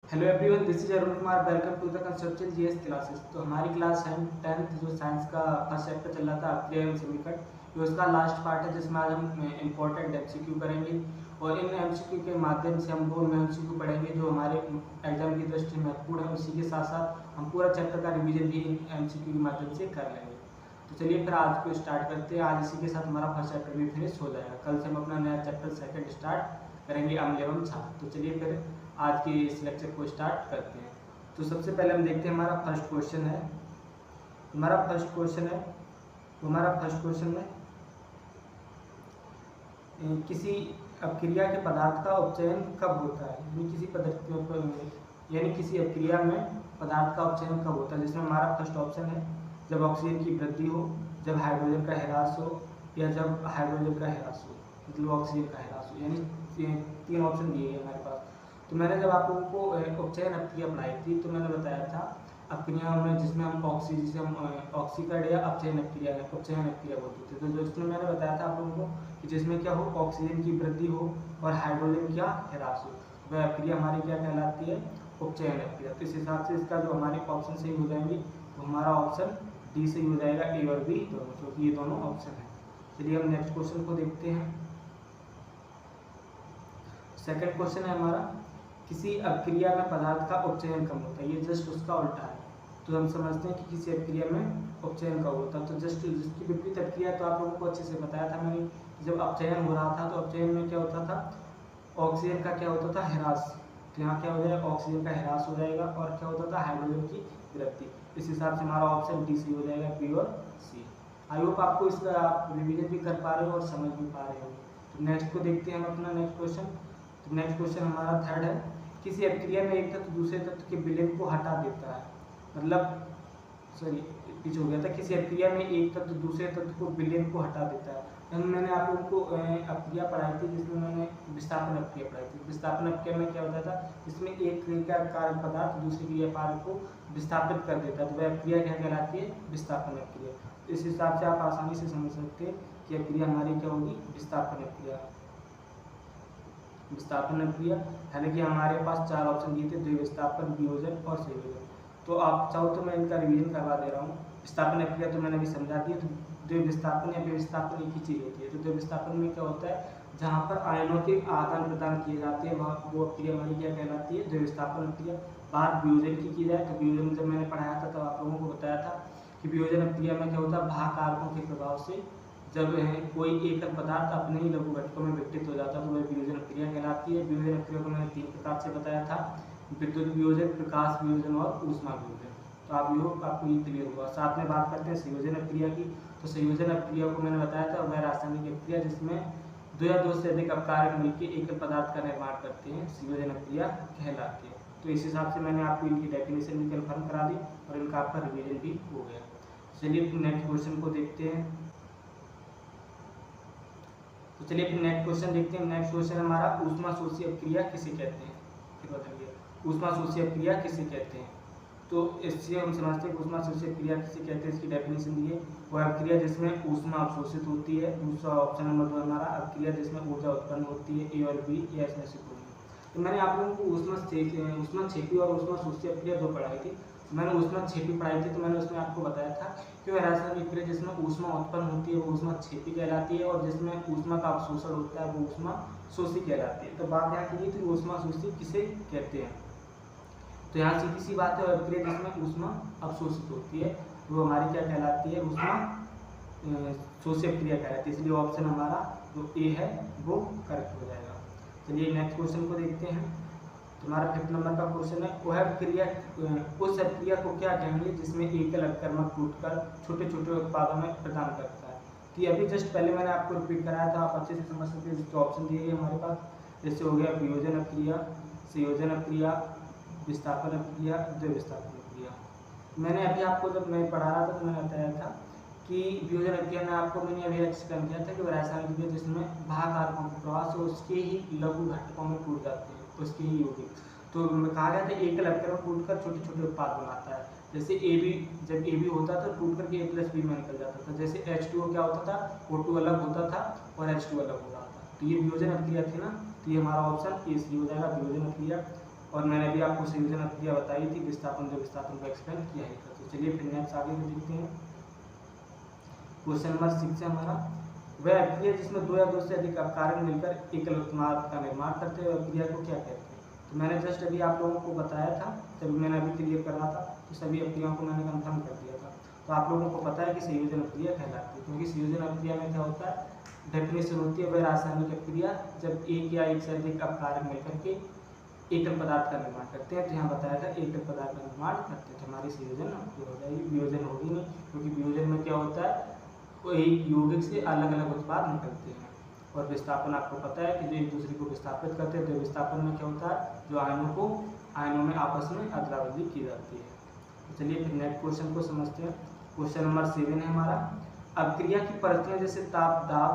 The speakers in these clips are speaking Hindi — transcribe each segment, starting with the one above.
Hello everyone, this is Arun Kumar. Welcome to the conceptual GS classes. तो हमारी क्लास है 10th जो साइंस का फर्स्ट चैप्टर चल रहा था अक्रिया एवं समीकरण, ये उसका लास्ट पार्ट है जिसमें आज हम इम्पोर्टेंट एमसीक्यू करेंगे और इन एमसीक्यू के माध्यम से हम वो एमसीक्यू पढ़ेंगे जो हमारे एग्जाम की दृष्टि से महत्वपूर्ण है। उसी के साथ साथ हम पूरा चैप्टर का रिवीजन भी इन एमसीक्यू के माध्यम से कर लेंगे। तो चलिए फिर आज को स्टार्ट करते हैं। आज इसी के साथ हमारा फर्स्ट चैप्टर भी फिनिश हो जाएगा। कल से हम अपना नया चैप्टर सेकंड स्टार्ट करेंगे, अम्ल एवं क्षार। तो चलिए फिर आज के इस लेक्चर को स्टार्ट करते हैं। तो सबसे पहले हम देखते हैं हमारा फर्स्ट क्वेश्चन है। हमारा फर्स्ट क्वेश्चन है किसी अपक्रिया के पदार्थ का उपचयन कब होता है। यानी किसी अपक्रिया में पदार्थ का उपचयन कब होता है, जिसमें हमारा फर्स्ट ऑप्शन है जब ऑक्सीजन की वृद्धि हो, जब हाइड्रोजन का ह्रास हो, या जब हाइड्रोजन का ह्रास हो, मतलब ऑक्सीजन का ह्रास हो। यानी तीन ऑप्शन दिए हैं हमारे पास। तो मैंने जब आप लोगों को उपचयन अपक्रिया पढ़ाई थी तो मैंने बताया था अपक्रिया में जिसमें हम ऑक्सीकरण या उपचयन अपक्रिया बोलते थे। तो जो इसमें मैंने बताया था आप लोगों को कि जिसमें क्या हो, ऑक्सीजन की वृद्धि हो और हाइड्रोजन क्या ह्रास हो, वह अपक्रिया हमारी क्या कहलाती है, उपचयन अपक्रिया। तो इस हिसाब से इसका जो हमारे ऑप्शन सही हो जाएंगे तो हमारा ऑप्शन डी सही हो जाएगा, ए और बी दोनों, क्योंकि ये दोनों ऑप्शन है। चलिए हम नेक्स्ट क्वेश्चन को देखते हैं। सेकंड क्वेश्चन है हमारा, किसी अपक्रिया में पदार्थ का उपचयन कब होता है। ये जस्ट उसका उल्टा है। तो हम समझते हैं कि किसी अपक्रिया में उपचयन कब होता है। तो जस्ट जिसकी विपरीत अपक्रिया तो आप लोगों को अच्छे से बताया था मैंने, जब अपचयन हो रहा था तो अपचयन में क्या होता था, ऑक्सीजन का क्या होता था, ह्रास। तो यहाँ क्या हो जाएगा, ऑक्सीजन का ह्रास हो जाएगा और क्या होता था, हाइड्रोजन की वृद्धि। इस हिसाब से हमारा ऑप्शन डी सी हो जाएगा, बी और सी। आई होप आपको इसका आप रिविजन भी कर पा रहे हो और समझ भी पा रहे हो। तो नेक्स्ट को देखते हैं हम अपना नेक्स्ट क्वेश्चन। तो नेक्स्ट क्वेश्चन हमारा थर्ड है, किसी अपक्रिया में एक तत्व दूसरे तत्व के विलयन को हटा देता है। मतलब पीछे हो गया था, किसी अपक्रिया में एक तत्व दूसरे तत्व को विलयन को हटा देता है। मैंने आप लोगों को अपक्रिया पढ़ाई थी जिसमें मैंने विस्थापन अपक्रिया पढ़ाई थी। विस्थापन अपक्रिया में क्या होता था, इसमें एक क्रिया कार्य पदार्थ दूसरी क्रिया कार्य को विस्थापित कर देता है। तो वह अपक्रिया क्या कहलाती है, विस्थापन अपक्रिया। इस हिसाब से आप आसानी से समझ सकते हैं कि अपक्रिया हमारी क्या होगी, विस्थापन अपक्रिया। विस्थापन अपक्रिया, हालांकि हमारे पास चार ऑप्शन दिए थे, द्विविस्थापन, वियोजन और संयोजन। तो आप चाहो तो मैं इनका रिवीजन करवा दे रहा हूँ। विस्थापन अपक्रिया तो मैंने अभी समझा दी। तो द्विविस्थापन या विस्थापन एक ही चीज़ होती है। तो द्विविस्थापन में क्या होता है, जहाँ पर आयनों के आदान प्रदान किए जाते हैं वहाँ वो अपक्रिया हमारी क्या कहलाती है, द्विविस्थापन अपक्रिया। बात वियोजन की जाए तो वियोजन जब मैंने पढ़ाया था तब आप लोगों को बताया था कि वियोजन अपक्रिया में क्या होता है, भाग कारकों के प्रभाव से जब कोई एकल पदार्थ अपने ही लघु घटकों में विघटित हो जाता है तो वह वियोजन अपक्रिया कहलाती है। वियोजन अपक्रिया को मैंने तीन प्रकार से बताया था, विद्युत वियोजन, प्रकाश वियोजन और ऊष्मा वियोजन। तो आपको ये क्लियर हुआ। साथ में बात करते हैं संयोजन अपक्रिया की। तो संयोजन अपक्रिया को मैंने बताया था वह रासायनिक अपक्रिया जिसमें दो या दो से अधिक अपकारक मिलकर एकल पदार्थ का निर्माण करते हैं, संयोजन अपक्रिया कहलाती है। तो इस हिसाब से मैंने आपको इनकी डेफिनेशन भी कन्फर्म करा दी और इनका आपका रिवीजन भी हो गया। चलिए नेक्स्ट क्वेश्चन को देखते हैं। तो चलिए फिर नेक्स्ट क्वेश्चन देखते हैं। नेक्स्ट क्वेश्चन हमारा, ऊष्माशोषी अपक्रिया किसे कहते हैं। फिर बताइए ऊष्माशोषी अपक्रिया किसे कहते हैं। तो इससे हम समझते हैं ऊष्माशोषी अपक्रिया किसे कहते हैं। इसकी डेफिनेशन दी है, वह अपक्रिया जिसमें ऊष्मा अवशोषित होती है। दूसरा ऑप्शन नंबर 2 हमारा, अपक्रिया जिसमें ऊर्जा उत्पन्न होती है, ए और बी, या इसमें से कोई। तो मैंने आप लोगों को ऊष्माक्षेपी और ऊष्माशोषी अपक्रिया दो पढ़ाई थी। मैंने ऊष्माक्षेपी पढ़ाई थी तो मैंने उसमें आपको बताया था कि वह रासायनिक अपक्रिया जिसमें ऊष्मा उत्पन्न होती है वो ऊष्माक्षेपी कहलाती है और जिसमें ऊष्मा का अवशोषण होता है वो ऊष्माशोषी कहलाती है। तो बात यहाँ की थी ऊष्माशोषी किसे कहते हैं। तो यहाँ सीधी सी बात है, अपक्रिया जिसमें ऊष्मा अवशोषित होती है वो हमारी क्या कहलाती है, ऊष्माशोषी अपक्रिया कहलाती है। इसलिए ऑप्शन हमारा जो ए है वो करेक्ट हो जाएगा। चलिए नेक्स्ट क्वेश्चन को देखते हैं। तुम्हारा 5th नंबर का क्वेश्चन है, वह अपक्रिया उस अपक्रिया को क्या कहेंगे जिसमें एकल अपकर्मक टूटकर छोटे छोटे उत्पादों में प्रदान करता है। तो अभी जस्ट पहले मैंने आपको रिपीट कराया था, आप अच्छे से समझ सकते हैं। जिसके ऑप्शन दिए गए हमारे पास, जैसे हो गया वियोजन अपक्रिया, संयोजन अपक्रिया, विस्थापन अपक्रिया, द्विविस्थापन अपक्रिया। मैंने अभी आपको जब मैं पढ़ा रहा था तो मैंने बताया था कि वियोजन अपक्रिया में आपको मैंने अभी एक्सप्लेन किया था कि वह रासायनिक अपक्रिया जिसमें भाग कारकों के प्रभाव से उसके ही लघु घटकों में टूट जाते हैं, उसकी ही होगी। तो कहा गया था एकल अपकरण टूटकर छोटे छोटे उत्पाद बनाता है। जैसे जब ए बी होता था टूट करके A+B में निकल जाता था। जैसे H2O क्या होता था, O2 अलग होता था और H2 अलग हो रहा था। तो ये वियोजन अपक्रिया थी ना, तो ये हमारा ऑप्शन ए सी हो जाएगा, वियोजन अपक्रिया। और मैंने अभी आपको संयोजन अभिक्रिया बताई थी, विस्थापन जो विस्थापन को एक्सप्लेन किया ही था। तो चलिए फिर नेक्स्ट आगे में देखते हैं। क्वेश्चन नंबर 6 है हमारा, वह अभिक्रिया जिसमें 2 या 2 से अधिक अपकारक मिलकर एकल उत्पाद का निर्माण करते हैं अभिक्रिया को क्या कहते हैं। तो मैंने जस्ट अभी आप लोगों को बताया था, जब मैंने अभी क्लियर कर रहा था तो सभी अभिक्रियाओं को मैंने कंफर्म कर दिया था। तो आप लोगों को पता है कि संयोजन अभिक्रिया कहलाती है, क्योंकि संयोजन अभिक्रिया में क्या होता है, डेफिनेशन होती है वह रासायनिक अभिक्रिया जब एक या एक से अधिक अपकारक मिलकर के एकल पदार्थ का निर्माण करते हैं। तो यहाँ बताया था एकल पदार्थ का निर्माण करते हैं, तो हमारी संयोजन अभिक्रिया हो जाएगी, वियोजन होगी नहीं, क्योंकि वियोजन में क्या होता है, वो एक यौगिक से अलग अलग उत्पाद निकलते हैं। और विस्थापन आपको पता है कि जो एक दूसरे को विस्थापित करते हैं, तो विस्थापन में क्या होता है, जो आयनों में आपस में अदला बदली की जाती है। तो चलिए फिर नेक्स्ट क्वेश्चन को समझते हैं। क्वेश्चन नंबर 7 है हमारा, अभिक्रिया की परिस्थितियां जैसे ताप, दाब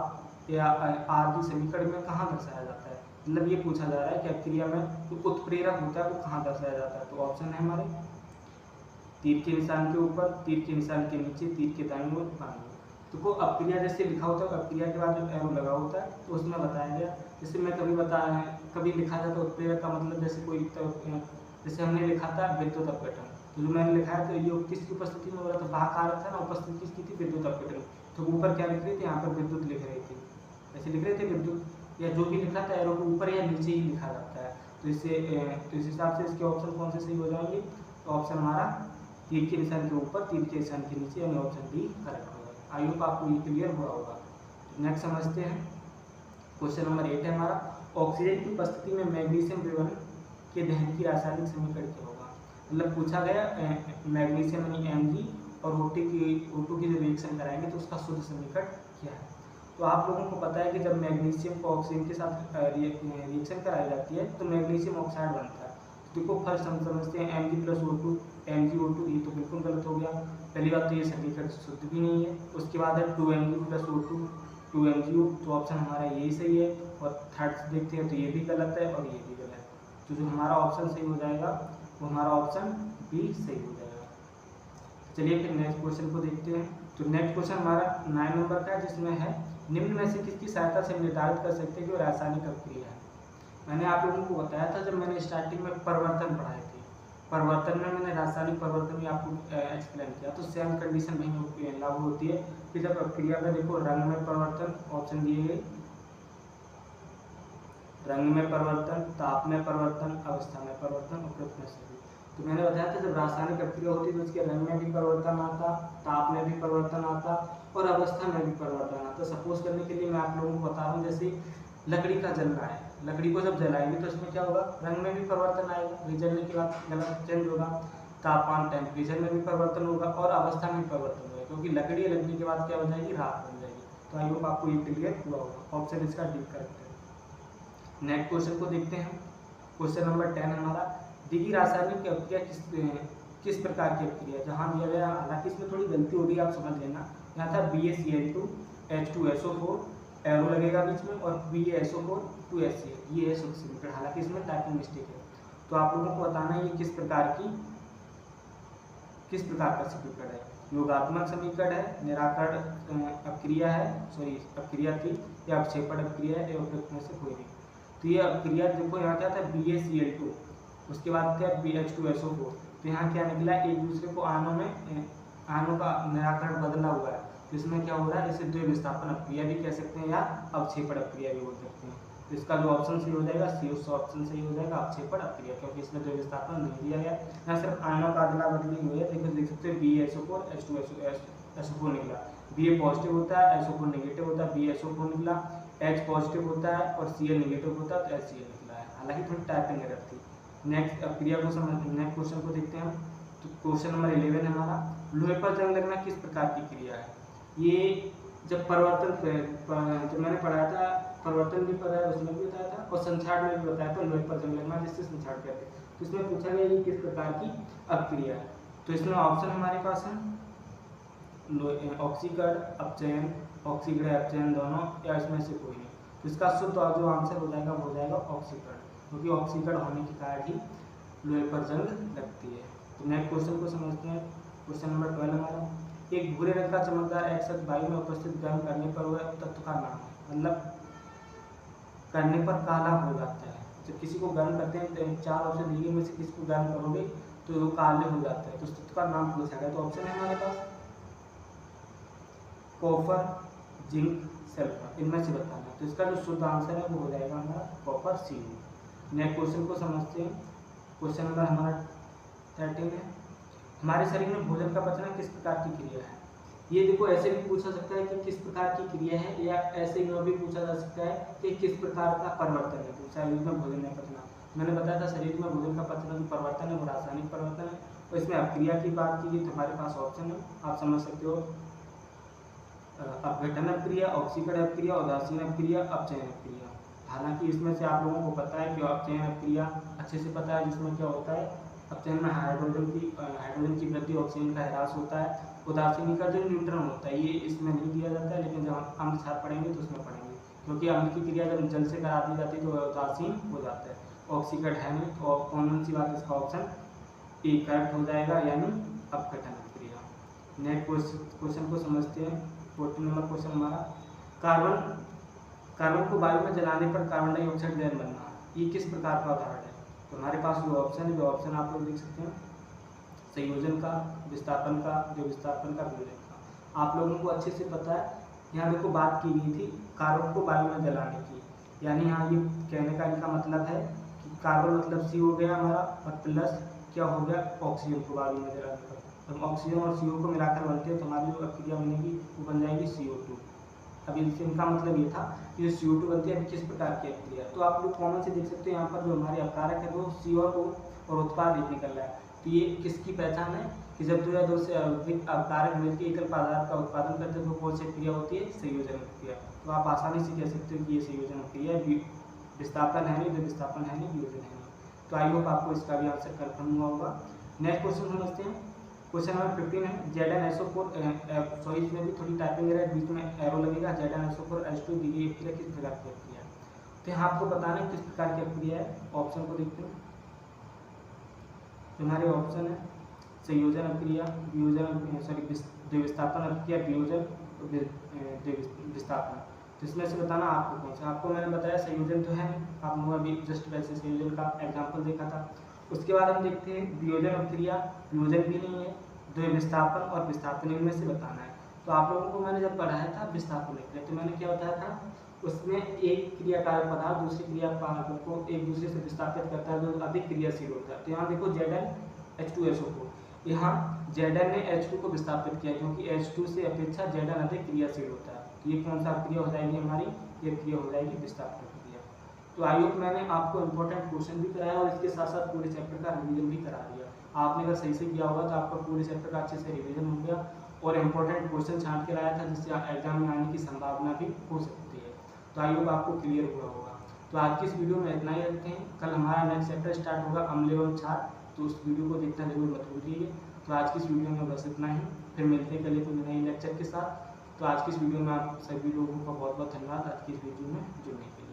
या आदि समीकरण में कहाँ दर्शाया जाता है। मतलब ये पूछा जा रहा है कि अभिक्रिया में जो उत्प्रेरक होता है वो कहाँ दर्शाया जाता है। तो ऑप्शन है हमारे तीर के निशान के ऊपर, तीर के निशान के नीचे, तीर के दाईं ओर, बाईं ओर। तो अभिक्रिया जैसे लिखा होता है, अभिक्रिया के बाद जो एरो लगा होता है तो उसमें बताया गया, जैसे मैं कभी लिखा जाता है उत्प्रेरक का मतलब जैसे हमने लिखा था विद्युत अपघटन, तो जो मैंने लिखा है तो ये किसकी उपस्थिति में हो रहा था, वाहक आ रहा था ना, उपस्थिति किसकी थी, विद्युत अपघटन। तो ऊपर क्या लिख रहे थे, यहाँ पर विद्युत लिख रहे थे, ऐसे लिख रहे थे विद्युत, या जो भी लिखा था एरो को ऊपर या नीचे ही लिखा जाता है। तो इस हिसाब से इसके ऑप्शन कौन से सही हो जाएंगे। तो ऑप्शन हमारा तीर के निशान के ऊपर, तीर के निशान के नीचे, यानी ऑप्शन डी करेक्ट होगा। आई होप आपको ये क्लियर हुआ होगा। नेक्स्ट समझते हैं। क्वेश्चन नंबर 8 है हमारा, ऑक्सीजन की उपस्थिति में मैग्नीशियम विवन के दहन की रासायनिक समीकरण क्या होगा। मतलब पूछा गया मैग्नीशियम यानी Mg और O2 की जो रिएक्शन कराएंगे तो उसका शुद्ध समीकरण क्या है। तो आप लोगों को पता है कि जब मैग्नीशियम को ऑक्सीजन के साथ रिएक्शन कराई जाती है तो मैग्नीशियम ऑक्साइड बनता है। देखो फर्स्ट हम समझते हैं Mg+O2, MgO2, ये तो बिल्कुल गलत हो गया। पहली बात तो ये समीकरण शुद्ध भी नहीं है। उसके बाद है 2Mg+O2, 2MgO, तो ऑप्शन हमारा यही सही है। और थर्ड से देखते हैं तो ये भी गलत है और ये भी गलत है। तो जो हमारा ऑप्शन सही हो जाएगा वो हमारा ऑप्शन बी सही हो जाएगा। चलिए फिर नेक्स्ट क्वेश्चन को देखते हैं। तो नेक्स्ट क्वेश्चन हमारा 9 नंबर का है, जिसमें है निम्न में से किसकी सहायता से निर्धारित कर सकते हैं कि वो रासायनिक अभिक्रिया है। मैंने आप लोगों को बताया था जब मैंने स्टार्टिंग में परिवर्तन पढ़ाए थे, परिवर्तन में मैंने रासायनिक परिवर्तन भी आपको एक्सप्लेन किया, तो सेम कंडीशन वही लागू होती है कि जब अभिक्रिया का देखो रंग में परिवर्तन, ऑप्शन दिए गए रंग में परिवर्तन, ताप में परिवर्तन, अवस्था में परिवर्तन, उपयुक्त में सभी। तो मैंने बताया था जब रासायनिक अभिक्रिया होती है तो उसके रंग में भी परिवर्तन आता, ताप में भी परिवर्तन आता और अवस्था में भी परिवर्तन आता। सपोज करने के लिए मैं आप लोगों को बता रहा हूँ, जैसे लकड़ी का जलना है, लकड़ी को जब जलाएंगे तो इसमें क्या होगा, रंग में भी परिवर्तन आएगा, जलने के बाद कलर चेंज होगा, तापमान टेम्परेचर में भी परिवर्तन होगा और अवस्था में भी परिवर्तन होगा, क्योंकि लकड़ी लगने के बाद क्या हो जाएगी, राख बन जाएगी। तो आई होप आपको ये क्लियर हुआ होगा। ऑप्शन इसका डी करेक्ट है। नेक्स्ट क्वेश्चन को देखते हैं। क्वेश्चन नंबर 10 हमारा, दी गई रासायनिक अभिक्रिया किस प्रकार की अभिक्रिया, जहाँ दिया गया, हालांकि इसमें थोड़ी गलती होगी, आप समझ लेना। यहाँ था BaCl2 H2SO4, एरो लगेगा बीच में, और BaSO4 2HCl, ये है शुद्ध समीकरण। हालांकि इसमें टाइपिंग मिस्टेक है, तो आप लोगों को बताना है ये किस प्रकार का समीकरण है। योगात्मक समीकरण है, निराकरण अभिक्रिया है, अभिक्रिया थी, या अवक्षेपण अभिक्रिया है, या उपयुक्त में से कोई नहीं। तो ये अभिक्रिया देखो, यहाँ क्या था BaCl2, उसके बाद क्या BH2SO4, तो यहाँ क्या निकला, एक दूसरे को आयनों का निराकरण बदला हुआ है। तो इसमें क्या हो रहा है, इसे द्वि विस्थापन अभिक्रिया भी कह सकते हैं या अवक्षेपण अभिक्रिया भी बोल सकते हैं। तो इसका जो ऑप्शन सही हो जाएगा, सी ऑप्शन सही हो जाएगा, अवक्षेपण अभिक्रिया, क्योंकि इसमें द्वि विस्थापन नहीं दिया गया, यहाँ सिर्फ आयनों का अदला बदली हुई है। देखो देख सकते हैं BaSO4 H2SO4 निकला, Ba पॉजिटिव होता है, SO4 नेगेटिव होता है, BaSO4 निकला, H पॉजिटिव होता है और Cl नेगेटिव होता है, तो HCl निकला है। हालांकि थोड़ी टाइपिंग एरर थी। नेक्स्ट अभिक्रिया को नेक्स्ट क्वेश्चन को देखते हैं। तो क्वेश्चन नंबर 11 हमारा, लोहे पर जंग लगना किस प्रकार की क्रिया है। ये जब जब मैंने पढ़ाया था, परिवर्तन भी पढ़ाया, उसमें भी बताया था, और संक्षार में भी बताया था लोहे पर जंग लगना, जिससे संक्षार कहते हैं। तो इसमें पूछा गया ये किस प्रकार की अभिक्रिया है। तो इसमें ऑप्शन हमारे पास है ऑक्सीकरण अपचयन, ऑक्सीकरण अपचयन दोनों, या इसमें से कोई नहीं। तो इसका शुद्ध जो आंसर हो जाएगा वो हो जाएगा ऑक्सीकरण, क्योंकि ऑक्सीकरण होने के कारण ही लोहे पर जंग लगती है। तो नेक्स्ट क्वेश्चन को समझते हैं। क्वेश्चन नंबर 12 हमारा, एक भूरे रंग का चमकदार एक्स वायु में उपस्थित गर्म करने पर वह तत्व का नाम है। मतलब करने पर काला हो जाता है, जब किसी को गर्म करते हैं तो 4 ऑप्शन दिए में से किसी को गर्म करोगे तो वो काले हो जाता है, तो उसका नाम पूछा गया। तो ऑप्शन है हमारे पास कॉपर, जिंक, सल्फर, इनमें से बताना है। तो इसका जो शुद्ध आंसर है वो हो जाएगा हमारा कॉपर, Cu। नेक्स्ट क्वेश्चन को समझते हैं। क्वेश्चन नंबर हमारा 13 है, हमारे शरीर में भोजन का पचना किस प्रकार की क्रिया है। ये देखो ऐसे भी पूछा सकता है कि किस प्रकार की क्रिया है, या ऐसे भी पूछा जा सकता है कि किस प्रकार का परिवर्तन है तो शरीर में भोजन में पचना। मैंने बताया था शरीर में भोजन का पचना जो परिवर्तन है वो रासायनिक परिवर्तन है, और इसमें अपक्रिया की बात की गई तो हमारे पास ऑप्शन है, आप समझ सकते हो, अपघटन अपक्रिया, ऑक्सीकरण अपक्रिया, उदासीन अपक्रिया, अपचयन अपक्रिया। हालांकि इसमें से आप लोगों को पता है कि अपचयन अपक्रिया अच्छे से पता है, जिसमें क्या होता है, अपचयन में हाइड्रोजन की वृद्धि, ऑक्सीजन का ह्रास होता है। उदासीन का जो न्यूट्रॉन होता है ये इसमें नहीं दिया जाता है, लेकिन जब हम अम्ल साथ पढ़ेंगे तो उसमें पढ़ेंगे, क्योंकि अम्ल की क्रिया जब जल से करा दी जाती है तो उदासीन हो जाता है। ऑक्सीकरण है नहीं, तो कॉमन सी बात इसका ऑप्शन ए करेक्ट हो जाएगा, यानी अपघटन क्रिया। नेक्स्ट क्वेश्चन को समझते हैं। 14 नंबर क्वेश्चन हमारा, कार्बन को वायु में जलाने पर कार्बन डाइऑक्साइड गैस बनना, ये किस प्रकार का उदाहरण है। तो हमारे पास जो ऑप्शन है, जो ऑप्शन आप लोग देख सकते हैं, संयोजन का, विस्थापन का, जो विस्थापन का, वियोजन का। आप लोगों को अच्छे से पता है, यहाँ देखो बात की गई थी कार्बन को वायु में जलाने की, यानी यहाँ ये कहने का इनका मतलब है कि कार्बन मतलब सी हो गया हमारा, और प्लस क्या हो गया, ऑक्सीजन को वायु में जलाने पर। तो ऑक्सीजन और CO को मिलाकर बनते हैं, तो हमारी जो अपक्रिया बनेगी वो बन जाएगी CO2। अब इनका मतलब ये था कि जो CO2 बनती है किस प्रकार की अपक्रिया। तो आप लोग कॉमन से देख सकते हैं, यहाँ पर जो हमारे अपकारक है वो CO और उत्पाद एक निकल रहा है। तो ये किसकी पहचान है कि जब 2 या 2 से अधिक अपकारक मिलकर एकल पदार्थ का उत्पादन करते हैं तो कौन सी क्रिया होती है, संयोजन क्रिया। तो आप आसानी से कह सकते हो कि ये संयोजन क्रिया, विस्थापन है नहीं, विस्थापन है नहीं, वियोजन है नहीं। तो आई होप आपको इसका भी आंसर कन्फर्म हुआ होगा। नेक्स्ट क्वेश्चन समझते हैं। क्वेश्चन नंबर 15 है, ZnSO4, सॉरी इसमें भी थोड़ी टाइपिंग है, बीच में एरो लगेगा, ZnSO4H2 दी गई क्रिया किस प्रकार की क्रिया है। तो यहाँ आपको बताना है किस प्रकार की क्रिया है। ऑप्शन को देखते हैं, हमारे ऑप्शन है संयोजन अक्रिया, वियोजन, सॉरी विस्थापन अक्रिया, वियोजन, विस्थापन। तो इसमें से बताना आपको कौन सा। आपको मैंने बताया संयोजन तो है, आपने अभी जस्ट वैसे संयोजन का एग्जांपल देखा था। उसके बाद हम देखते हैं वियोजन अक्रिया, वियोजन भी नहीं है, विस्थापन और विस्थापन, इनमें से बताना है। तो आप लोगों को मैंने जब पढ़ाया था विस्थापन अक्रिया, तो मैंने क्या बताया था, उसमें एक क्रियाकारक पदार्थ दूसरी क्रियाकारक को एक दूसरे से विस्थापित करता है, जो अधिक क्रियाशील होता है। तो यहाँ देखो ZnH2SO4, यहाँ Zn ने H2 को विस्थापित किया, क्योंकि H2 से अपेक्षा Zn अधिक क्रियाशील होता है। तो ये कौन सा क्रिया हो जाएगी हमारी, ये क्रिया हो जाएगी विस्थापन क्रिया। तो आई होप मैंने आपको इंपॉर्टेंट क्वेश्चन भी कराया और इसके साथ साथ पूरे चैप्टर का रिवीजन भी करा दिया। आपने अगर सही से किया होगा तो आपका पूरे चैप्टर का अच्छे से रिवीजन हो गया और इंपॉर्टेंट क्वेश्चन छांट के लाया था, जिससे एग्जाम में आने की संभावना भी हो सकती है। तो आई होप आपको क्लियर हुआ होगा। तो आज की इस वीडियो में इतना ही रखते हैं। कल हमारा नेक्स्ट चैप्टर स्टार्ट होगा अम्ल एवं क्षार, तो उस वीडियो को देखना जरूर मत भूलिए। तो आज की इस वीडियो में बस इतना ही, फिर मिलते हैं कल एक नए लेक्चर के साथ। तो आज की इस वीडियो में आप सभी लोगों का बहुत बहुत धन्यवाद आज की इस वीडियो में जुड़ने के लिए।